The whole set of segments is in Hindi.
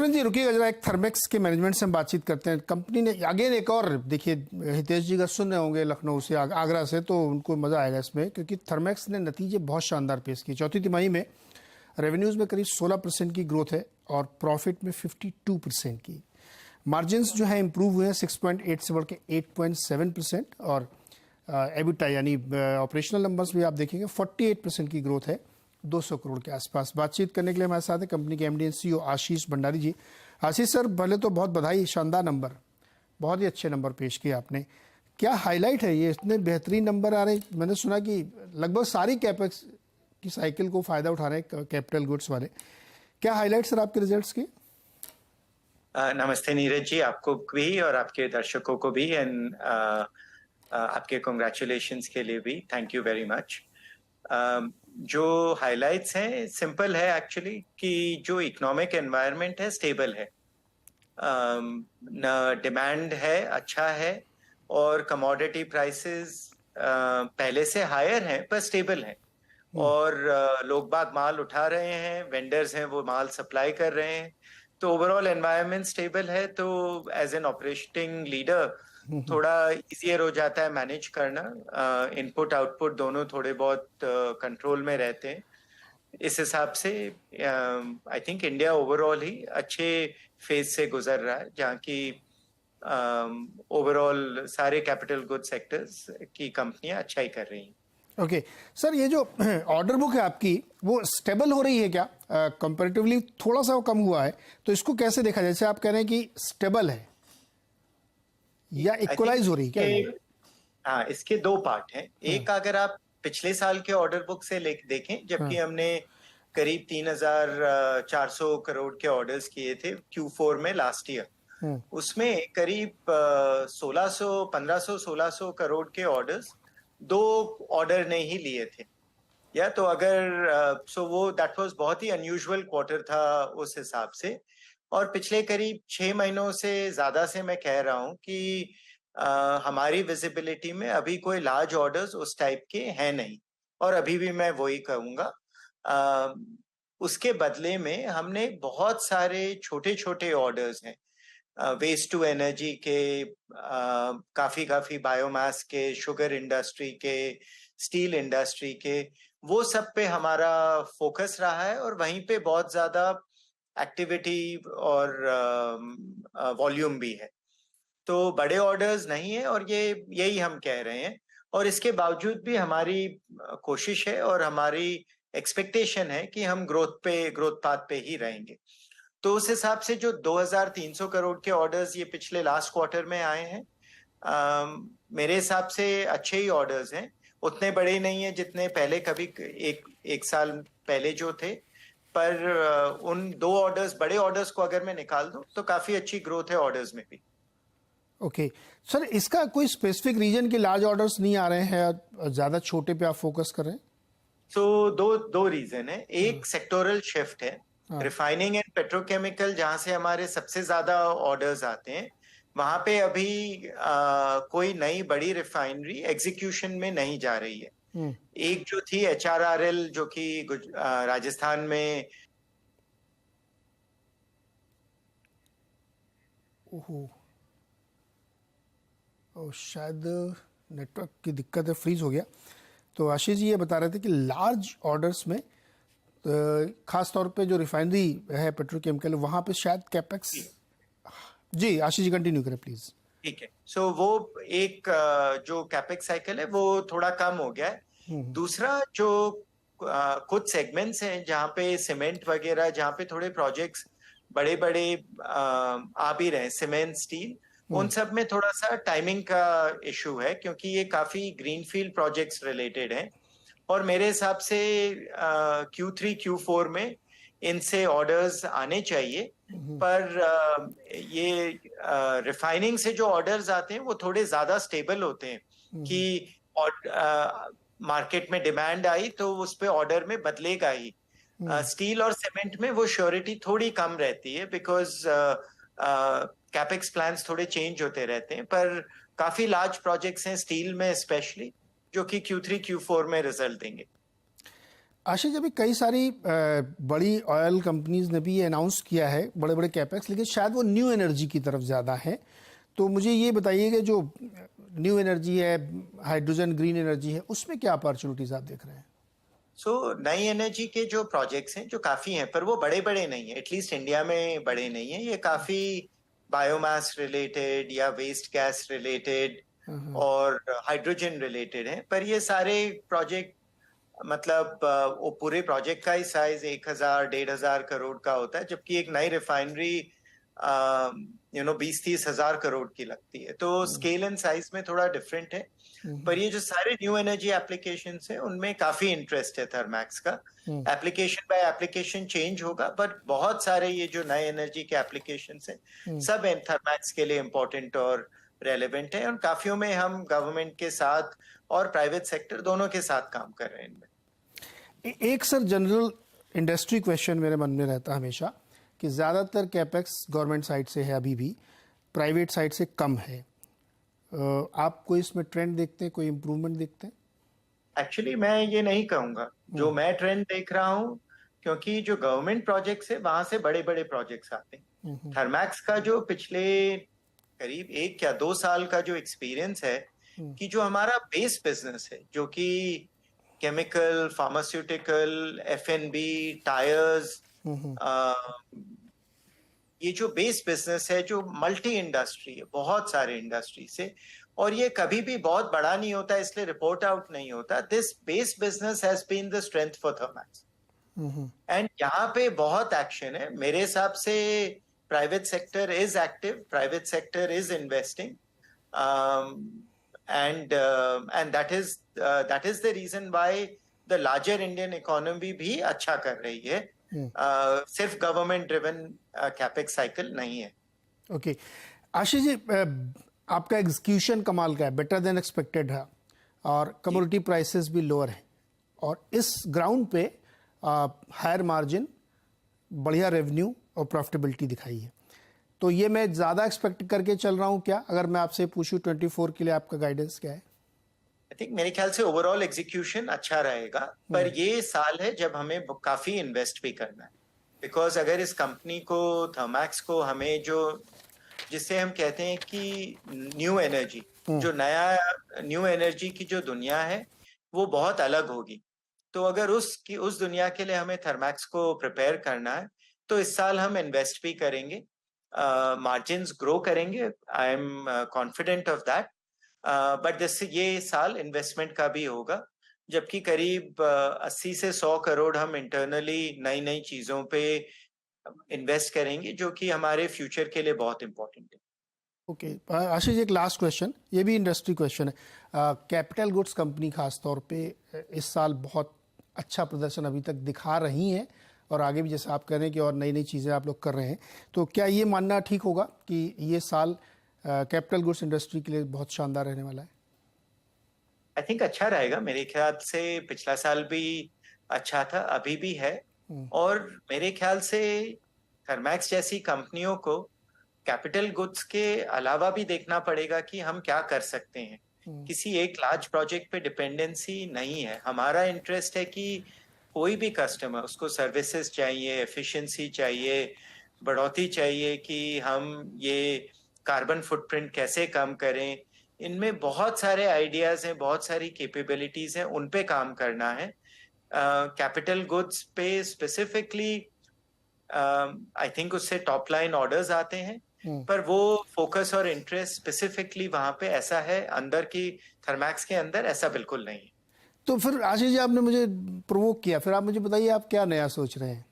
सुरेंद्र जी रुकिएगा जरा, एक थर्मेक्स के मैनेजमेंट से हम बातचीत करते हैं। कंपनी ने अगेन एक और, देखिए हितेश जी का सुन रहे होंगे लखनऊ से, आगरा से, तो उनको मज़ा आएगा इसमें, क्योंकि थर्मेक्स ने नतीजे बहुत शानदार पेश किए। चौथी तिमाही में रेवेन्यूज़ में करीब 16% की ग्रोथ है और प्रॉफिट में 52% की। मार्जिन्स जो है इंप्रूव हुए हैं, 6.8 से बढ़ के 8.7%। और एबिटा यानी ऑपरेशनल नंबर्स भी आप देखेंगे 48% की ग्रोथ है, 200 करोड़ के आसपास। बातचीत करने के लिए हमारे साथ है कंपनी के MD and CEO Ashish Bhandari ji. Ashish sir, पहले तो बहुत बधाई, शानदार नंबर, बहुत ही अच्छे नंबर पेश किए आपने। क्या हाईलाइट है ये, इतने बेहतरीन नंबर आ रहे हैं? मैंने सुना कि लगभग सारी कैपेक्स की साइकिल को फ़ायदा उठा रहे हैं कैपिटल गुड्स वाले। क्या हाईलाइट सर आपके रिजल्ट्स के? नमस्ते नीरज जी, आपको भी और आपके दर्शकों को भी, एंड आपके कंग्रेचुलेशंस के लिए भी थैंक यू वेरी मच। जो हाइलाइट्स हैं सिंपल है एक्चुअली, कि जो इकोनॉमिक एनवायरनमेंट है स्टेबल है, डिमांड है, अच्छा है, और कमोडिटी प्राइसेस पहले से हायर हैं पर स्टेबल हैं, और लोग बाग माल उठा रहे हैं, वेंडर्स हैं वो माल सप्लाई कर रहे हैं, तो ओवरऑल एनवायरनमेंट स्टेबल है। तो एज एन ऑपरेटिंग लीडर थोड़ा इजियर हो जाता है मैनेज करना, इनपुट आउटपुट दोनों थोड़े बहुत कंट्रोल में रहते हैं। इस हिसाब से आई थिंक इंडिया ओवरऑल ही अच्छे फेज से गुजर रहा है, जहाँ की ओवरऑल सारे कैपिटल गुड सेक्टर्स की कंपनियां अच्छा ही कर रही हैं। ओके सर, ये जो ऑर्डर बुक है आपकी वो स्टेबल हो रही है क्या? कंपैरेटिवली थोड़ा सा वो कम हुआ है, तो इसको कैसे देखा जाए? जैसे आप कह रहे हैं कि स्टेबल है या इक्वलाइज हो रही है क्या? हाँ, इसके दो पार्ट हैं। एक, अगर आप पिछले साल के ऑर्डर बुक से देखें, जबकि हमने करीब 3,400 करोड़ के ऑर्डर्स किए थे Q4 में लास्ट ईयर, उसमें करीब 1600 करोड़ के ऑर्डर्स दो ऑर्डर ने ही लिए थे। या तो अगर सो वो दैट वाज बहुत ही अनयूजुअल क्वार्टर था उस हिसाब से। और पिछले करीब 6 महीनों से ज्यादा से मैं कह रहा हूं कि हमारी विजिबिलिटी में अभी कोई लार्ज ऑर्डर्स उस टाइप के हैं नहीं, और अभी भी मैं वही कहूंगा। उसके बदले में हमने बहुत सारे छोटे छोटे ऑर्डर्स हैं, वेस्ट टू एनर्जी के, काफी बायोमास के, शुगर इंडस्ट्री के, स्टील इंडस्ट्री के, वो सब पे हमारा फोकस रहा है, और वहीं पे बहुत ज्यादा एक्टिविटी और वॉल्यूम भी है। तो बड़े ऑर्डर्स नहीं है, और ये यही हम कह रहे हैं। और इसके बावजूद भी हमारी कोशिश है और हमारी एक्सपेक्टेशन है कि हम ग्रोथ पाथ पे ही रहेंगे। तो उस हिसाब से जो 2,300 करोड़ के ऑर्डर्स ये पिछले लास्ट क्वार्टर में आए हैं, मेरे हिसाब से अच्छे ही ऑर्डर्स हैं। उतने बड़े नहीं है जितने पहले कभी एक साल पहले जो थे, पर उन दो ऑर्डर्स, बड़े ऑर्डर्स को अगर मैं निकाल दूं तो काफी अच्छी ग्रोथ है ऑर्डर्स में भी। ओके सर, इसका कोई स्पेसिफिक रीजन के लार्ज ऑर्डर्स नहीं आ रहे हैं, ज्यादा छोटे पे आप फोकस कर रहे हैं? तो दो रीजन है। एक सेक्टोरल शिफ्ट है, रिफाइनिंग एंड पेट्रोकेमिकल, जहां से हमारे सबसे ज्यादा ऑर्डर्स आते हैं, वहां पे अभी कोई नई बड़ी रिफाइनरी एग्जीक्यूशन में नहीं जा रही है। एक जो थी HRRL, जो कि राजस्थान में, शायद नेटवर्क की दिक्कत है, फ्रीज हो गया। तो आशीष जी ये बता रहे थे कि लार्ज ऑर्डर्स में खास तौर पे जो रिफाइनरी है पेट्रोकेमिकल, वहां पे शायद कैपेक्स। जी आशीष जी कंटिन्यू करें प्लीज। ठीक है। सो वो एक जो कैपेक्स साइकिल है वो थोड़ा कम हो गया है। दूसरा, जो कुछ सेगमेंट्स हैं जहाँ पे सीमेंट वगैरह, जहाँ पे थोड़े प्रोजेक्ट्स बड़े बड़े आ भी रहे हैं, सीमेंट, स्टील, उन सब में थोड़ा सा टाइमिंग का इशू है, क्योंकि ये काफी ग्रीनफील्ड प्रोजेक्ट्स रिलेटेड हैं। और मेरे हिसाब से Q3 Q4 में इनसे ऑर्डर्स आने चाहिए। पर ये रिफाइनिंग से जो ऑर्डर्स आते हैं वो थोड़े ज्यादा स्टेबल होते हैं, कि मार्केट में डिमांड आई तो उस पे ऑर्डर में बदलेगा ही। स्टील और सीमेंट में वो श्योरिटी थोड़ी कम रहती है, बिकॉज कैपेक्स प्लान्स थोड़े चेंज होते रहते हैं। पर काफी लार्ज प्रोजेक्ट्स हैं स्टील में स्पेशली, जो कि Q3 Q4 में रिजल्ट देंगे। आशीष, अभी कई सारी बड़ी ऑयल कंपनीज ने भी ये अनाउंस किया है बड़े बड़े कैपेक्स, लेकिन शायद वो न्यू एनर्जी की तरफ ज़्यादा है। तो मुझे ये बताइए कि जो न्यू एनर्जी है, हाइड्रोजन ग्रीन एनर्जी है, उसमें क्या अपॉर्चुनिटीज आप देख रहे हैं? नई एनर्जी के जो प्रोजेक्ट्स हैं जो काफी हैं, पर वो बड़े बड़े नहीं है, एटलीस्ट इंडिया में बड़े नहीं है। ये काफी बायोमास रिलेटेड या वेस्ट गैस रिलेटेड और हाइड्रोजन रिलेटेड है। पर ये सारे प्रोजेक्ट मतलब वो पूरे प्रोजेक्ट का ही साइज 1,000-1,500 करोड़ का होता है, जबकि एक नई रिफाइनरी 20-30 हजार करोड़ की लगती है। तो स्केल एंड साइज में थोड़ा डिफरेंट है। पर ये जो सारे न्यू एनर्जी एप्लीकेशन है उनमें काफी इंटरेस्ट है थर्मैक्स का। एप्लीकेशन बाय एप्लीकेशन चेंज होगा, बट बहुत सारे ये जो नए एनर्जी के एप्लीकेशन है सब थर्मैक्स के लिए इम्पोर्टेंट और रेलेवेंट है। और काफियों में हम गवर्नमेंट के साथ और प्राइवेट सेक्टर दोनों के साथ काम कर रहे हैं इनमें। एक सर जनरल इंडस्ट्री क्वेश्चन मेरे मन में रहता हमेशा कि ज़्यादातर कैपेक्स गवर्नमेंट साइड से है, अभी भी प्राइवेट साइड से कम है। आप कोई इसमें ट्रेंड देखते हैं, कोई इम्प्रूवमेंट देखते हैं? एक्चुअली मैं ये नहीं कहूंगा जो मैं ट्रेंड देख रहा हूँ, क्योंकि जो गवर्नमेंट प्रोजेक्ट्स है वहां से बड़े बड़े प्रोजेक्ट्स आते हैं। थर्मैक्स का जो पिछले करीब 1 या 2 साल का जो एक्सपीरियंस है कि जो हमारा बेस बिजनेस है, जो कि केमिकल, फार्मास्यूटिकल, F&B, टायर्स, ये जो बेस बिजनेस है जो मल्टी इंडस्ट्री है, बहुत सारे इंडस्ट्री से, और ये कभी भी बहुत बड़ा नहीं होता इसलिए रिपोर्ट आउट नहीं होता। This base business has been the strength for Thermax and यहाँ पे बहुत एक्शन है मेरे हिसाब से। Private sector is active, private sector is investing, and that is the reason why the larger Indian economy भी अच्छा कर रही है। सिर्फ गवर्नमेंट ड्रिवन कैपेक्स साइकिल नहीं है। ओके आशीष जी, आपका एग्जीक्यूशन कमाल का है, बेटर देन एक्सपेक्टेड है, और कमोडिटी प्राइसेस भी लोअर है, और इस ग्राउंड पे हायर मार्जिन, बढ़िया रेवेन्यू और प्रॉफिटेबिलिटी दिखाई है। तो ये मैं ज़्यादा एक्सपेक्ट करके चल रहा हूँ क्या? अगर मैं आपसे पूछूं 24 के लिए आपका गाइडेंस क्या है? आई थिंक मेरे ख्याल से ओवरऑल एग्जीक्यूशन अच्छा रहेगा, पर ये साल है जब हमें काफी इन्वेस्ट भी करना है। बिकॉज अगर इस कंपनी को, थर्मैक्स को, हमें जो जिससे हम कहते हैं कि न्यू एनर्जी, जो नया न्यू एनर्जी की जो दुनिया है वो बहुत अलग होगी। तो अगर उस दुनिया के लिए हमें थर्मैक्स को प्रिपेयर करना है तो इस साल हम इन्वेस्ट भी करेंगे, मार्जिन्स ग्रो करेंगे। I am confident of that. But ये साल इन्वेस्टमेंट का भी होगा, जबकि करीब 80 से 100 करोड़ हम इंटरनली नई नई चीजों पे इन्वेस्ट करेंगे, जो कि हमारे फ्यूचर के लिए बहुत इंपॉर्टेंट है। ओके आशीष, एक लास्ट क्वेश्चन, ये भी इंडस्ट्री क्वेश्चन है। कैपिटल गुड्स कंपनी खास तौर पे इस साल बहुत अच्छा प्रदर्शन अभी तक दिखा रही हैं, और आगे भी जैसे आप कह रहे हैं कि और नई नई चीज़ें आप लोग कर रहे हैं, तो क्या ये मानना ठीक होगा कि ये साल कैपिटल गुड्स इंडस्ट्री के लिए बहुत शानदार रहने वाला है? आई थिंक अच्छा रहेगा। मेरे ख्याल से पिछला साल भी अच्छा था, अभी भी है, और मेरे ख्याल से थर्मैक्स जैसी कंपनियों को कैपिटल गुड्स के अलावा भी देखना पड़ेगा कि हम क्या कर सकते हैं। किसी एक लार्ज प्रोजेक्ट पे डिपेंडेंसी नहीं है। हमारा इंटरेस्ट है कि कोई भी कस्टमर, उसको सर्विसेज चाहिए, एफिशिएंसी चाहिए, बढ़ोतरी चाहिए, कि हम ये कार्बन फुटप्रिंट कैसे कम करें। इनमें बहुत सारे आइडियाज हैं, बहुत सारी कैपेबिलिटीज हैं, उन पे काम करना है। कैपिटल गुड्स पे स्पेसिफिकली आई थिंक उससे टॉप लाइन ऑर्डर्स आते हैं, पर वो फोकस और इंटरेस्ट स्पेसिफिकली वहां पे ऐसा है अंदर की थर्मैक्स के अंदर ऐसा बिल्कुल नहीं है। तो फिर आशीष जी, आपने मुझे प्रोवोक किया, फिर आप मुझे बताइए आप क्या नया सोच रहे हैं?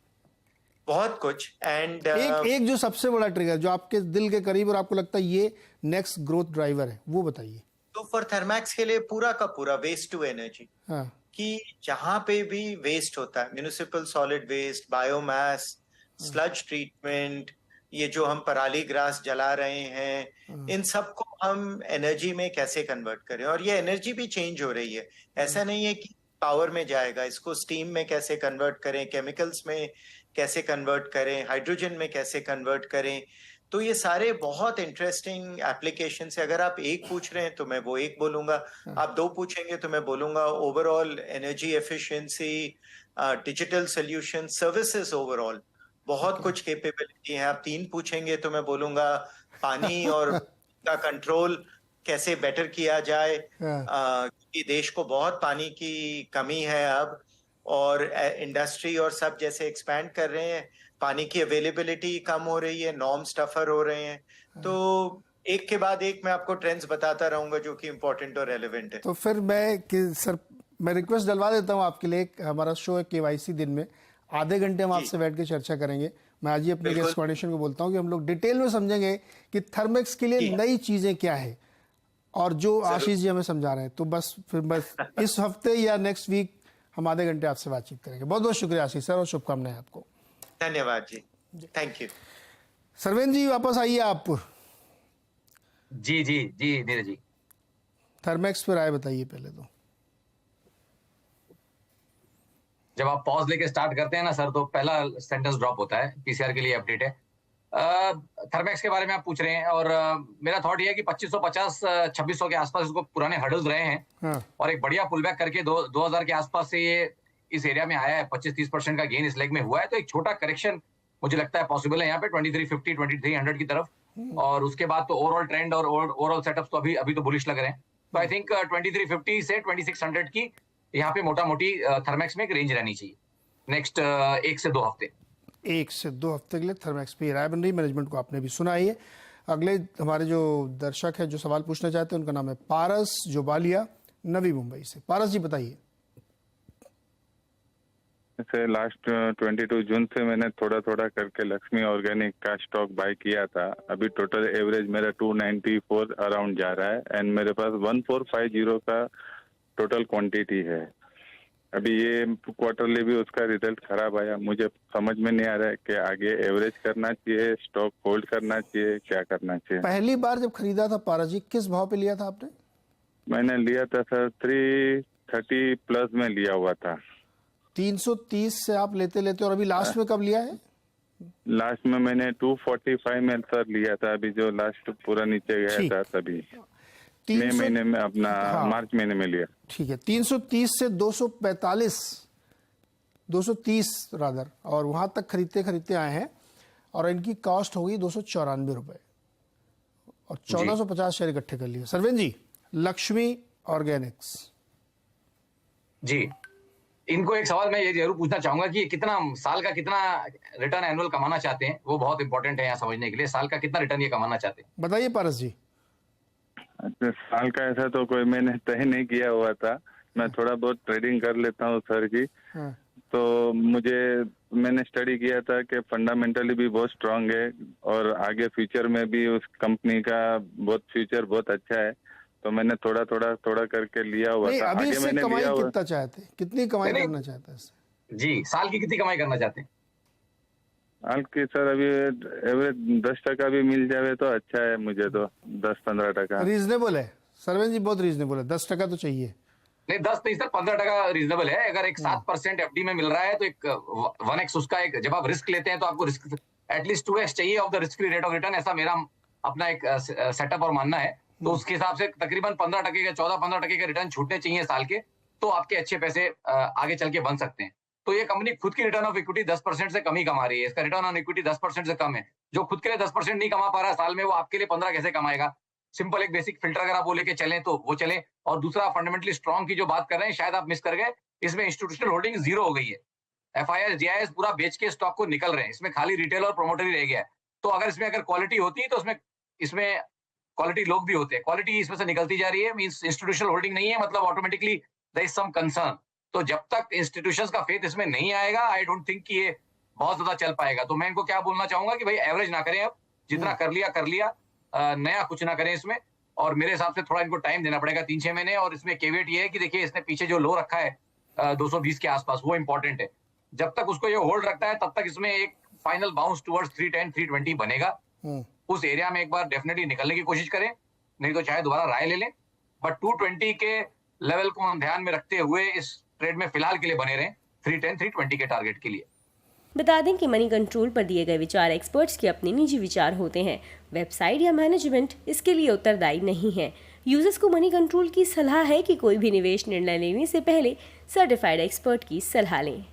बहुत कुछ। एंड एक जो सबसे बड़ा ट्रिगर जो आपके दिल के करीब और आपको लगता है ये नेक्स्ट ग्रोथ ड्राइवर है, वो बताइए। तो फॉर थर्मैक्स के लिए पूरा का पूरा वेस्ट टू एनर्जी, कि जहां पे भी वेस्ट होता है, municipal solid waste, biomass, sludge treatment, ये जो हम पराली ग्रास जला रहे हैं, इन सबको हम एनर्जी में कैसे कन्वर्ट करें। और ये एनर्जी भी चेंज हो रही है, ऐसा नहीं है कि पावर में जाएगा। इसको स्टीम में कैसे कन्वर्ट करें, केमिकल्स में कैसे कन्वर्ट करें, हाइड्रोजन में कैसे कन्वर्ट करें। तो ये सारे बहुत इंटरेस्टिंग एप्लीकेशन है। अगर आप एक पूछ रहे हैं तो मैं वो एक बोलूंगा, आप दो पूछेंगे तो मैं बोलूंगा overall energy efficiency, digital solution, services overall बहुत कुछ कैपेबिलिटी है। आप तीन पूछेंगे तो मैं बोलूंगा पानी और का कंट्रोल कैसे बेटर किया जाए, क्योंकि देश को बहुत पानी की कमी है अब, और इंडस्ट्री और सब जैसे एक्सपैंड कर रहे हैं, पानी की अवेलेबिलिटी कम हो रही है, नॉर्म्स टफर हो रहे हैं। तो एक के बाद एक मैं आपको ट्रेंड्स बताता रहूंगा जो कि इम्पोर्टेंट और रेलेवेंट है। तो फिर सर मैं रिक्वेस्ट डलवा देता हूँ आपके लिए। एक हमारा शो है केवाईसी दिन में, आधे घंटे हम आपसे बैठ के चर्चा करेंगे। मैं आज ही अपने गेस्ट कोऑर्डिनेशन को बोलता हूँ कि हम लोग डिटेल में समझेंगे कि थर्मेक्स के लिए नई चीजें क्या है, और जो आशीष जी हमें समझा रहे हैं। तो बस इस हफ्ते या नेक्स्ट वीक हम आधे घंटे आपसे बातचीत करेंगे। बहुत बहुत शुक्रिया आशीष सर, और शुभकामनाएं आपको। धन्यवाद जी, थैंक यू। सरवेन जी वापस आइए आप। जी जी जी नीरज जी, थर्मेक्स पर आए, बताइए पहले तो। जब आप पॉज लेके स्टार्ट करते हैं ना सर, तो पहला सेंटेंस ड्रॉप होता है। पीसीआर के लिए अपडेट है। थर्मेक्स के बारे में आप पूछ रहे हैं, और मेरा थॉट ये है कि 2550 2600 के आसपास इसको पुराने हर्डल्स रहे हैं। हाँ। और एक बढ़िया पुल बैक करके 2000 के आसपास से ये इस एरिया में आया है। 25-30% का गेन इस लेग में हुआ है। तो एक छोटा करेक्शन मुझे लगता है पॉसिबल है यहाँ पे 2350 2300 की तरफ। और उसके बाद तो ओवरऑल ट्रेंड और ओवरऑल सेटअप तो अभी तो बुलिश लग रहे हैं। तो आई थिंक 2350 से 2600 की यहाँ पे मोटा मोटी थर्मेक्स में एक रेंज रहनी चाहिए नेक्स्ट 1 से 2 हफ्ते। 1 से 2 हफ्ते के लिए थर्मेक्स पे राय बन रही। मैनेजमेंट को आपने भी सुना ही है। अगले हमारे जो दर्शक है जो सवाल पूछना चाहते हैं, उनका नाम है पारस जोबालिया, नवी मुंबई से। पारस जी बताइए। से लास्ट 22 जून से मैंने थोड़ा थोड़ा करके लक्ष्मी ऑर्गेनिक का स्टॉक बाय किया था। अभी टोटल एवरेज मेरा 294 अराउंड जा रहा है, एंड मेरे पास 1450 का टोटल क्वांटिटी है। अभी ये क्वार्टरली भी उसका रिजल्ट खराब आया। मुझे समझ में नहीं आ रहा है कि आगे एवरेज करना चाहिए, स्टॉक होल्ड करना चाहिए, क्या करना चाहिए। पहली बार जब खरीदा था पारस जी, किस भाव पे लिया था आपने? मैंने लिया था सर 330 प्लस में लिया हुआ था। 330 से आप लेते लेते, और अभी लास्ट में कब लिया है? लास्ट में मैंने 245 में सर लिया था। अभी जो लास्ट पूरा नीचे गया था तभी मई महीने में अपना मार्च महीने में लिया। ठीक है, 330 से 245 230 रादर, और वहां तक खरीदते खरीदते आए हैं, और इनकी कॉस्ट होगी 294 रुपए, और 1450 शेयर इकट्ठे कर लिए। सरवेन जी, लक्ष्मी ऑर्गेनिक्स जी, इनको एक सवाल मैं ये जरूर पूछना चाहूंगा कि कितना साल का कितना रिटर्न एनुअल कमाना चाहते हैं, वो बहुत इंपॉर्टेंट है यहाँ समझने के लिए। साल का कितना रिटर्न ये कमाना चाहते हैं, बताइए पारस जी। अच्छा, साल का ऐसा तो कोई मैंने तय नहीं किया हुआ था। मैं थोड़ा बहुत ट्रेडिंग कर लेता हूँ सर की। तो मैंने स्टडी किया था कि फंडामेंटली भी बहुत स्ट्रांग है, और आगे फ्यूचर में भी उस कंपनी का फ्यूचर बहुत अच्छा है। तो मैंने थोड़ा करके लिया हुआ था। अभी आगे मैंने कमाई लिया हुआ। कितना चाहते हैं, कितनी कमाई करना चाहते हैं इससे? जी, साल की कितनी कमाई करना चाहते हैं? हाल की सर अभी एवरेज 10% भी मिल जाए तो अच्छा है। मुझे तो 10-15%। रीजनेबल है सरवेन जी, बहुत रीजनेबल है। 10% तो चाहिए। नहीं, 10 नहीं सर, 15% रीजनेबल है। अगर एक 7% एफडी में मिल रहा है तो एक 1x उसका, एक जब आप रिस्क लेते हैं तो आपको रिस्क एटलीस्ट 2x चाहिए of the risk free rate of return. ऐसा मेरा अपना एक सेटअप और मानना है। तो उसके हिसाब से तकरीबन 15% के 14-15% के रिटर्न छूटने चाहिए साल के, तो आपके अच्छे पैसे आगे चल के बन सकते हैं। तो ये कंपनी खुद की रिटर्न ऑफ इक्विटी 10% से कम ही कमा रही है। इसका रिटर्न ऑन इक्विटी 10% से कम है। जो खुद के लिए 10% नहीं कमा पा रहा है साल में, वो आपके लिए 15 कैसे कमाएगा? सिंपल एक बेसिक फिल्टर अगर आप वो लेके चलें तो वो चले। और दूसरा, फंडामेंटली स्ट्रॉन्ग की जो बात कर रहे हैं, शायद आप मिस कर गए, इसमें इंस्टीट्यूशनल होल्डिंग 0 हो गई है। एफआईआई जीआईएस पूरा बेच के स्टॉक को निकल रहे हैं। इसमें खाली रिटेल और प्रोमोटर ही रह गया है। तो अगर इसमें क्वालिटी होती तो इसमें क्वालिटी लोग भी होते हैं। क्वालिटी इसमें से निकलती जा रही है, मींस इंस्टीट्यूशनल होल्डिंग नहीं है, मतलब automatically there is some concern. तो जब तक इंस्टीट्यूशंस का फेथ इसमें नहीं आएगा, आई डोंट थिंक कि ये बहुत ज्यादा चल पाएगा। तो मैं इनको क्या बोलना चाहूंगा कि भाई एवरेज ना करें, अब जितना कर लिया, नया कुछ ना करें इसमें। और मेरे हिसाब से थोड़ा इनको टाइम देना पड़ेगा, 3-6 महीने। और इसमें केवेट ये है कि देखिए, इसने पीछे जो लो रखा है 220 के आसपास, वो इंपॉर्टेंट है। जब तक उसको ये होल्ड रखता है, तब तक इसमें एक फाइनल बाउंस टुवर्ड्स 310-320 बनेगा। उस एरिया में एक बार डेफिनेटली निकलने की कोशिश करें, नहीं तो चाहे दोबारा राय ले लें। बट 220 के लेवल को हम ध्यान में रखते हुए इस ट्रेड में फिलहाल के लिए बने रहें, 310-320 के टारगेट के लिए। बता दें कि मनी कंट्रोल पर दिए गए विचार एक्सपर्ट्स के अपने निजी विचार होते हैं। वेबसाइट या मैनेजमेंट इसके लिए उत्तरदायी नहीं है। यूजर्स को मनी कंट्रोल की सलाह है कि कोई भी निवेश निर्णय लेने से पहले सर्टिफाइड एक्सपर्ट की सलाह लें।